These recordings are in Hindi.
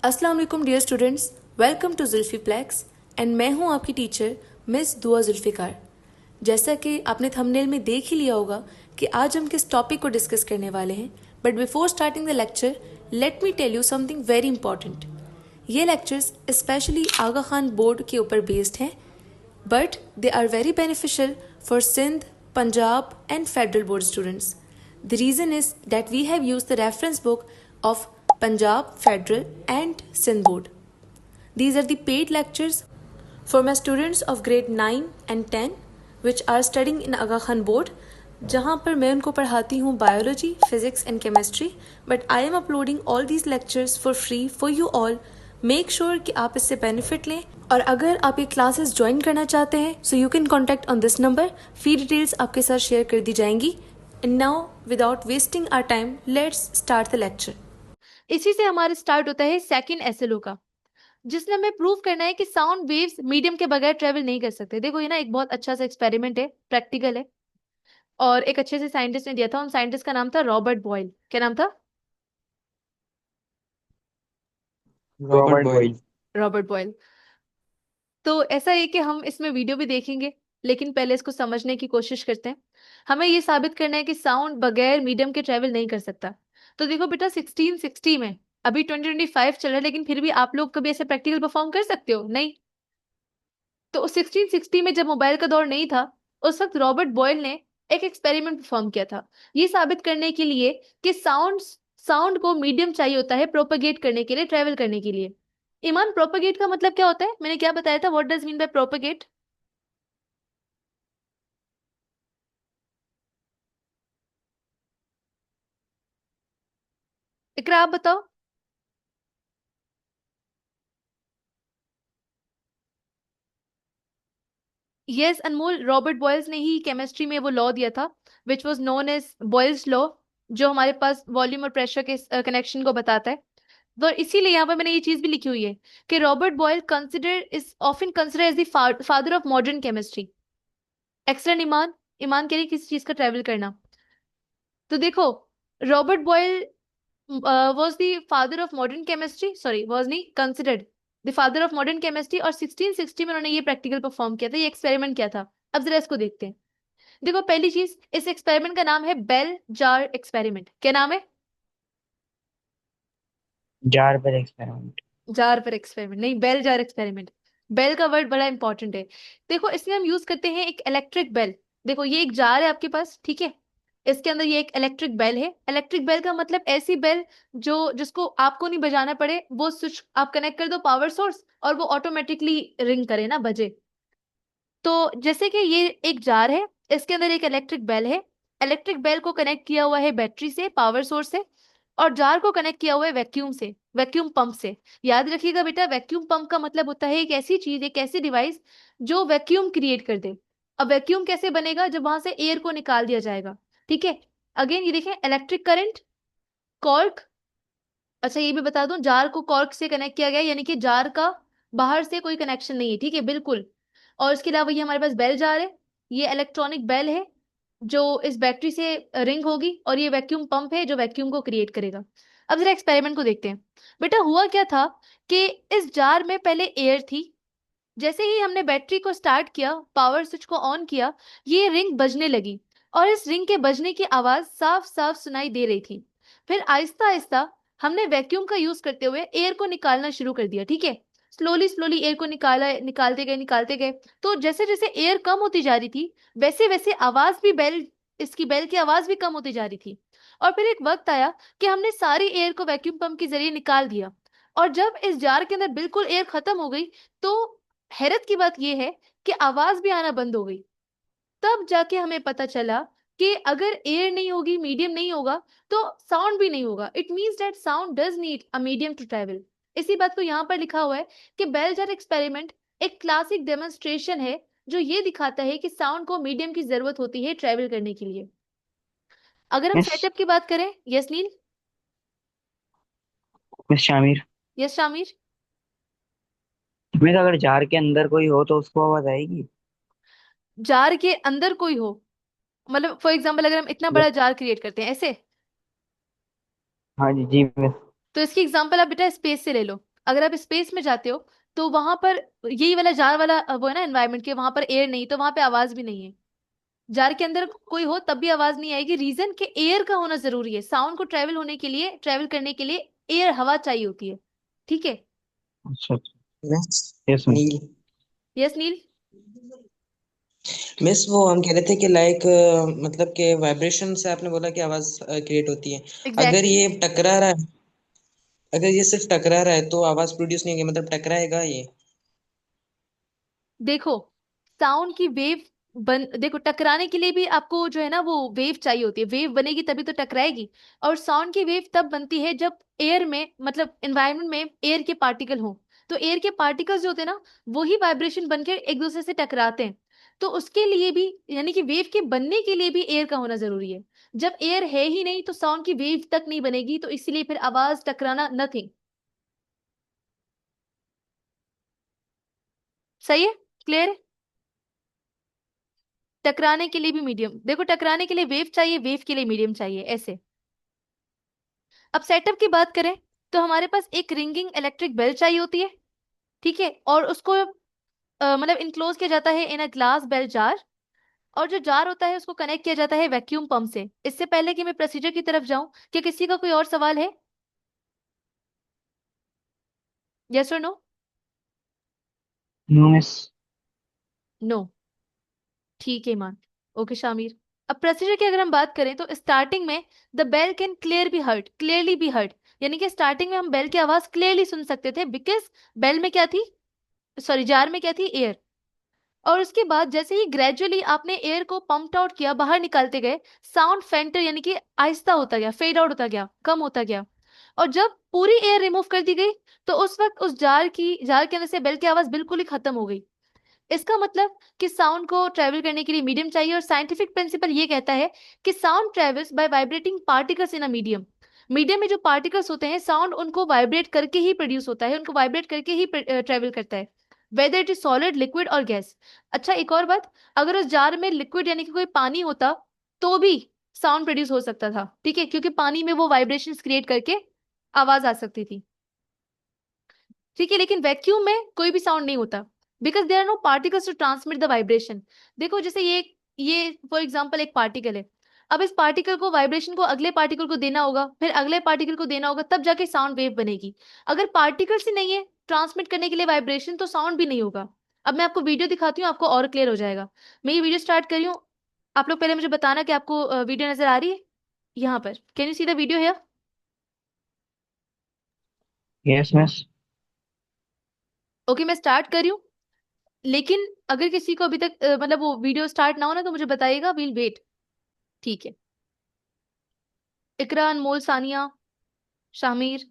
अस्सलाम वालेकुम dear students, welcome to Zulfiplex and मैं हूं आपकी टीचर मिस दुआ जुल्फ़िकार। जैसा कि आपने थंबनेल में देख ही लिया होगा कि आज हम किस टॉपिक को डिस्कस करने वाले हैं, but before starting the lecture let me tell you something very important. ये lectures specially Aga Khan board के ऊपर बेस्ड हैं, but they are very beneficial for Sindh, Punjab, and federal board students. The reason is that we have used the reference book of Punjab, Federal, and Sindh board. These are the paid lectures for my students of grade 9 and 10 which are studying in Aga Khan board, जहाँ पर मैं उनको पढ़ाती हूँ biology, physics and chemistry, but I am uploading all these lectures for free for you all. Make sure कि आप इससे बेनिफिट लें, और अगर आप ये क्लासेस ज्वाइन करना चाहते हैं so you can contact on this number. Fee details आपके साथ शेयर कर दी जाएंगी। And now without wasting our time let's start the lecture. इसी से हमारा स्टार्ट होता है सेकंड एसएलओ का, जिसमें हमें प्रूव करना है कि साउंड वेव्स मीडियम के बगैर ट्रेवल नहीं कर सकते। देखो ये ना एक बहुत अच्छा सा एक्सपेरिमेंट है, प्रैक्टिकल है, और एक अच्छे से साइंटिस्ट ने दिया था। उन साइंटिस्ट का नाम था रॉबर्ट बॉयल। क्या नाम था? Robert Boyle. Robert Boyle. तो ऐसा है कि हम इसमें वीडियो भी देखेंगे, लेकिन पहले इसको समझने की कोशिश करते हैं। हमें ये साबित करना है कि साउंड बगैर मीडियम के ट्रेवल नहीं कर सकता। तो देखो बेटा, 1660 में, अभी 2025 चल रहा है, लेकिन फिर भी आप लोग कभी ऐसे प्रैक्टिकल परफॉर्म कर सकते हो? नहीं। तो 1660 में जब मोबाइल का दौर नहीं था, उस वक्त रॉबर्ट बॉयल ने एक एक्सपेरिमेंट परफॉर्म किया था, ये साबित करने के लिए कि साउंड साउंड को मीडियम चाहिए होता है प्रोपेगेट करने के लिए, ट्रेवल करने के लिए। ईमान, प्रोपेगेट का मतलब क्या होता है? मैंने क्या बताया था? What does mean by propagate? Iqra, आप बताओ। यस अनमोल, रॉबर्ट बॉयल्स ने ही केमिस्ट्री में वो लॉ दिया था which was known as Boyle's law, जो हमारे पास वॉल्यूम और प्रेशर के कनेक्शन को बताता है। तो इसीलिए यहाँ पर मैंने ये चीज भी लिखी हुई है कि Robert Boyle consider is often consider as the father of modern chemistry. एक्सटर्न ईमान, ईमान कह रही किसी चीज का ट्रेवल करना। तो देखो, Robert Boyle was the father of modern chemistry, sorry, was नहीं considered the father of modern chemistry, और 1660 में उन्होंने ये प्रैक्टिकल परफॉर्म किया था, ये एक्सपेरिमेंट किया था। अब जरा इसको देखते हैं। देखो, पहली चीज, इस एक्सपेरिमेंट का नाम है बेल जार एक्सपेरिमेंट। क्या नाम है? जार पर एक्सपेरिमेंट। जार पर एक्सपेरिमेंट नहीं, बेल जार एक्सपेरिमेंट। बेल का वर्ड बड़ा इंपॉर्टेंट है। देखो, इसमें हम यूज करते हैं एक इलेक्ट्रिक बेल। देखो, ये एक जार है आपके पास, ठीक है? इसके अंदर ये एक इलेक्ट्रिक बेल है। इलेक्ट्रिक बेल का मतलब ऐसी बेल जो जिसको आपको नहीं बजाना पड़े, वो स्विच आप कनेक्ट कर दो पावर सोर्स और वो ऑटोमेटिकली रिंग करे ना, बजे। तो जैसे कि ये एक जार है, इसके अंदर एक इलेक्ट्रिक बेल है। इलेक्ट्रिक बेल को कनेक्ट किया हुआ है बैटरी से, पावर सोर्स से, और जार को कनेक्ट किया हुआ है वैक्यूम से, वैक्यूम पंप से। याद रखिएगा बेटा, वैक्यूम पंप का मतलब होता है एक ऐसी चीज, एक ऐसी डिवाइस जो वैक्यूम क्रिएट कर दे। अब वैक्यूम कैसे बनेगा? जब वहां से एयर को निकाल दिया जाएगा, ठीक है? अगेन ये देखें, इलेक्ट्रिक करंट, कॉर्क। अच्छा, ये भी बता दूं, जार को कॉर्क से कनेक्ट किया गया, यानी कि जार का बाहर से कोई कनेक्शन नहीं है, ठीक है, बिल्कुल। और इसके अलावा ये हमारे पास बेल जार है, ये इलेक्ट्रॉनिक बेल है जो इस बैटरी से रिंग होगी, और ये वैक्यूम पंप है जो वैक्यूम को क्रिएट करेगा। अब जरा एक्सपेरिमेंट को देखते हैं। बेटा, हुआ क्या था कि इस जार में पहले एयर थी। जैसे ही हमने बैटरी को स्टार्ट किया, पावर स्विच को ऑन किया, ये रिंग बजने लगी, और इस रिंग के बजने की आवाज साफ साफ सुनाई दे रही थी। फिर आहिस्ता आहिस्ता हमने वैक्यूम का यूज करते हुए एयर को निकालना शुरू कर दिया, ठीक है? स्लोली स्लोली एयर को निकाला, निकालते गए, निकालते गए। तो जैसे जैसे एयर कम होती जा रही थी, वैसे वैसे आवाज भी, बेल, इसकी बेल की आवाज भी कम होती जा रही थी। और फिर एक वक्त आया कि हमने सारी एयर को वैक्यूम पंप के जरिए निकाल दिया, और जब इस जार के अंदर बिल्कुल एयर खत्म हो गई, तो हैरत की बात यह है कि आवाज भी आना बंद हो गई। तब जाके हमें पता चला कि अगर एयर नहीं होगी, मीडियम नहीं होगा, तो साउंड भी नहीं होगा। It means that sound does need a medium to travel. इसी बात को यहाँ पर लिखा हुआ है कि बेल जार एक्सपेरिमेंट एक क्लासिक डेमोन्स्ट्रेशन है जो ये दिखाता है कि साउंड को मीडियम की जरूरत होती है ट्रेवल करने के लिए। अगर हम मिस सेटअप की बात करें, yes Neel. Miss Shamir, yes Shamir. Miss अगर जार के अंदर कोई हो तो उसको आवाज आएगी? जार के अंदर कोई हो मतलब, फॉर एग्जाम्पल, अगर हम इतना बड़ा जार क्रिएट करते हैं ऐसे, हाँ जी जी मिस। तो इसकी एग्जांपल आप बेटा स्पेस से ले लो। अगर आप स्पेस में जाते हो तो वहां पर यही वाला जार वाला वो है ना एनवायरनमेंट के, वहां पर एयर नहीं, तो वहां पे आवाज भी नहीं है। जार के अंदर कोई हो तब भी आवाज नहीं आएगी। रीजन के एयर का होना जरूरी है। साउंड को ट्रेवल होने के लिए, ट्रेवल करने के लिए एयर, हवा चाहिए होती है। ठीक है। अच्छा अच्छा। Miss yes miss. Neel. Yes Neel. Miss वो हम कह रहे थे कि लाइक मतलब कि वाइब्रेशन से आपने बोला कि आवाज क्रिएट होती है। अगर एग्जैक्टली ये टकरा रहा है, अगर ये सिर्फ टकरा रहा है तो आवाज प्रोड्यूस नहीं होगी, मतलब टकराएगा ये। देखो, साउंड की वेव देखो, टकराने के लिए भी आपको जो है ना वो वेव चाहिए होती है। वेव बनेगी तभी तो टकराएगी। और साउंड की वेव तब बनती है जब एयर में, मतलब एनवायरनमेंट में एयर के पार्टिकल हो। तो एयर के पार्टिकल्स जो होते हैं ना, वही वाइब्रेशन बनकर एक दूसरे से टकराते हैं। तो उसके लिए भी, यानी कि वेव के बनने के लिए भी एयर का होना जरूरी है। जब एयर है ही नहीं तो साउंड की वेव तक नहीं बनेगी, तो इसीलिए फिर आवाज, टकराना, नथिंग। सही है? क्लियर है? टकराने के लिए भी मीडियम, देखो टकराने के लिए वेव चाहिए, वेव के लिए मीडियम चाहिए, ऐसे। अब सेटअप की बात करें तो हमारे पास एक रिंगिंग इलेक्ट्रिक बेल चाहिए होती है। ठीक है। और उसको मतलब इनक्लोज किया जाता है इन अ ग्लास बेल जार। और जो जार होता है उसको कनेक्ट किया जाता है वैक्यूम पंप से। इससे पहले कि मैं प्रोसीजर की तरफ जाऊं, क्या किसी का कोई और सवाल है? यस और नो? No miss. नो। ठीक है ईमान। ओके शामिर। अब प्रोसीजर की अगर हम बात करें तो स्टार्टिंग में the bell can clearly be heard. यानी कि स्टार्टिंग में हम बेल की आवाज क्लियरली सुन सकते थे, बिकॉज बेल में क्या थी, सॉरी जार में क्या थी, एयर। और उसके बाद जैसे ही ग्रेजुअली आपने एयर को पंप्ड आउट किया, बाहर निकालते गए, साउंड फेंटर यानी कि आहिस्ता होता गया, फेड आउट होता गया, कम होता गया। और जब पूरी एयर रिमूव कर दी गई तो उस वक्त उस जार के अंदर से बेल की आवाज बिल्कुल ही खत्म हो गई। इसका मतलब कि साउंड को ट्रेवल करने के लिए मीडियम चाहिए। और साइंटिफिक प्रिंसिपल ये कहता है कि sound travels by vibrating particles in a medium. Medium में जो पार्टिकल्स होते हैं, साउंड उनको वाइब्रेट करके ही प्रोड्यूस होता है, उनको वाइब्रेट करके ही ट्रेवल करता है, whether it is solid, liquid और गैस। अच्छा, एक और बात, अगर उस जार में लिक्विड यानी कि कोई पानी होता तो भी साउंड प्रोड्यूस हो सकता था। ठीक है, क्योंकि पानी में वो वाइब्रेशंस क्रिएट करके आवाज आ सकती थी। ठीक है, लेकिन वैक्यूम में कोई भी साउंड नहीं होता, because there are no particles to transmit the vibration. देखो जैसे ये फॉर एग्जांपल एक पार्टिकल है। अब इस पार्टिकल को, वाइब्रेशन को अगले पार्टिकल को देना होगा, फिर अगले पार्टिकल को देना होगा, तब जाके साउंड वेव बनेगी। अगर पार्टिकल्स ही नहीं है ट्रांसमिट करने के लिए वाइब्रेशन, तो साउंड भी नहीं होगा। अब मैं आपको वीडियो दिखाती हूँ, आपको और क्लियर हो जाएगा। मैं ये वीडियो स्टार्ट कर रही हूँ। आप लोग पहले मुझे बताना कि आपको वीडियो नजर आ रही है। यहाँ पर can you see the video है? Yes miss. ओके, मैं स्टार्ट कर रही हूँ। लेकिन अगर किसी को अभी तक मतलब वो वीडियो स्टार्ट ना हो ना, तो मुझे बताइएगा, वील वेट। ठीक है। Iqra, Anmol, Sania, Shamir.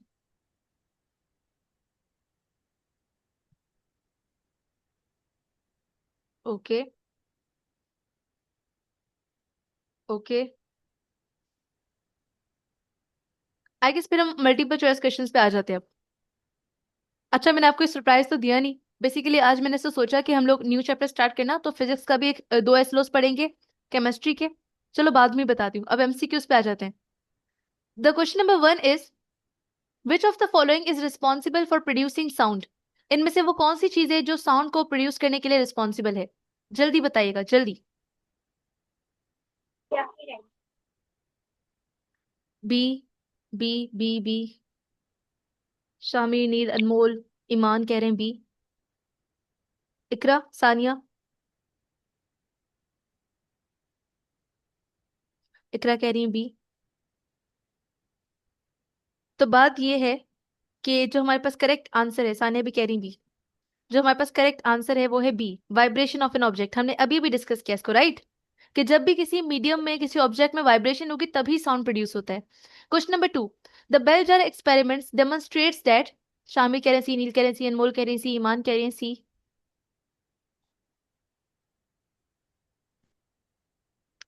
Okay. Okay. I guess फिर हम मल्टीपल चॉइस क्वेश्चंस पे आ जाते हैं अब। अच्छा, मैंने आपको सरप्राइज तो दिया नहीं। बेसिकली आज मैंने से सोचा कि हम लोग न्यू चैप्टर स्टार्ट करना, तो फिजिक्स का भी दो एसलोस पढ़ेंगे, केमिस्ट्री के। चलो बाद में बताती हूँ, अब एमसीक्यूज पे आ जाते हैं। The question number 1 is, which of the following is responsible for producing sound? इनमें से वो कौन सी चीज है जो साउंड को प्रोड्यूस करने के लिए रिस्पॉन्सिबल है? जल्दी बताइएगा, जल्दी। B, B, B, B. Shamir, Neel, Anmol, Iman कह रहे हैं बी। इकरा, सानिया। इकरा कह रही है बी। तो बात ये है कि जो हमारे पास करेक्ट आंसर है, सानिया भी कह रही बी, जो हमारे पास करेक्ट आंसर है वो है B, vibration of an object. हमने अभी भी डिस्कस किया इसको, राइट? कि जब भी किसी मीडियम में, किसी ऑब्जेक्ट में वाइब्रेशन होगी तभी साउंड प्रोड्यूस होता है। Question number 2, the bell jar experiments demonstrates that. Shamir कह रहे हैं सी, नील कह रहे हैं सी, अनमोल कह रहे हैं सी, ईमान कह रहे हैं सी।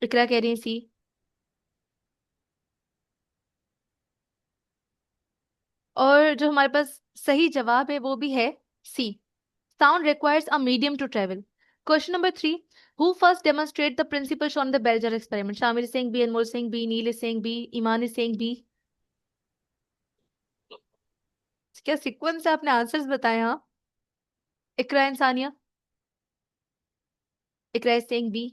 इकरा कह रही है सी। और जो हमारे पास सही जवाब है वो भी है C, sound requires a medium to travel. Question number 3, who first demonstrate the principle shown the bell jar experiment? Shamir is saying B, Anmol is saying B, Neil is saying B, Iman is saying B. क्या सीक्वेंस से आपने आंसर्स बताए? हाँ, Iqra and Sania. Iqra is saying B.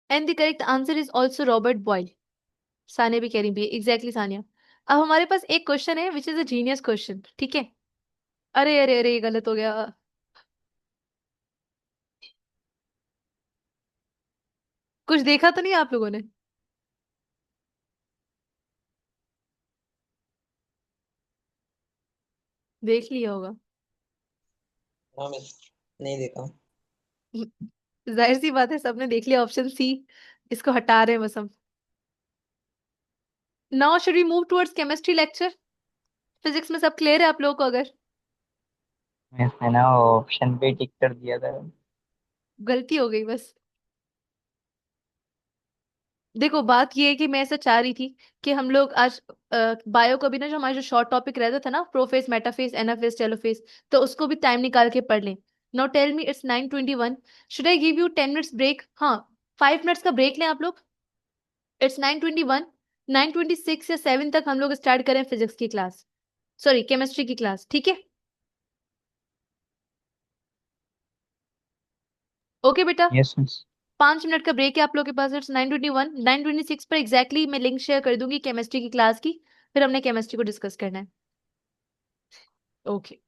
And the correct answer is also Robert Boyle. Sania भी कह रही बी, एग्जैक्टली सानिया। अब हमारे पास एक क्वेश्चन है which is a genius question, ठीक है। अरे अरे अरे, ये गलत हो गया। कुछ देखा तो नहीं आप लोगों ने? देख लिया होगा। हाँ मिस, नहीं देखा। जाहिर सी बात है, सबने देख लिया। ऑप्शन सी, इसको हटा रहे हैं बस हम। Now should we move towards chemistry lecture? Physics में सब क्लियर है आप लोगों को? अगर मैंने ना ऑप्शन पे टिक कर दिया था। गलती हो गई बस। देखो बात ये है कि मैं ऐसा चाह रही थी कि हम लोग आज बायो को भी ना, जो हमारा जो शॉर्ट टॉपिक रहता था ना, प्रोफेज, मेटाफेज, एनाफेज, टेलोफेज, तो उसको भी टाइम निकाल के पढ़ लें। Now tell me, it's 9:21। Should I give you 10 minutes break? हाँ, 5 मिनट्स का ब्रेक लें आप लोग। इट्स 9:21। 9:26 या 7 तक हम लोग स्टार्ट करें फिजिक्स की क्लास, सॉरी केमिस्ट्री की क्लास, ठीक है? ओके बेटा। Yes miss. 5 मिनट का ब्रेक है आप लोग के पास। इट्स 9:21। 9:26 पर एग्जैक्टली मैं लिंक शेयर कर दूंगी केमिस्ट्री की क्लास की, फिर हमने केमिस्ट्री को डिस्कस करना है। ओके।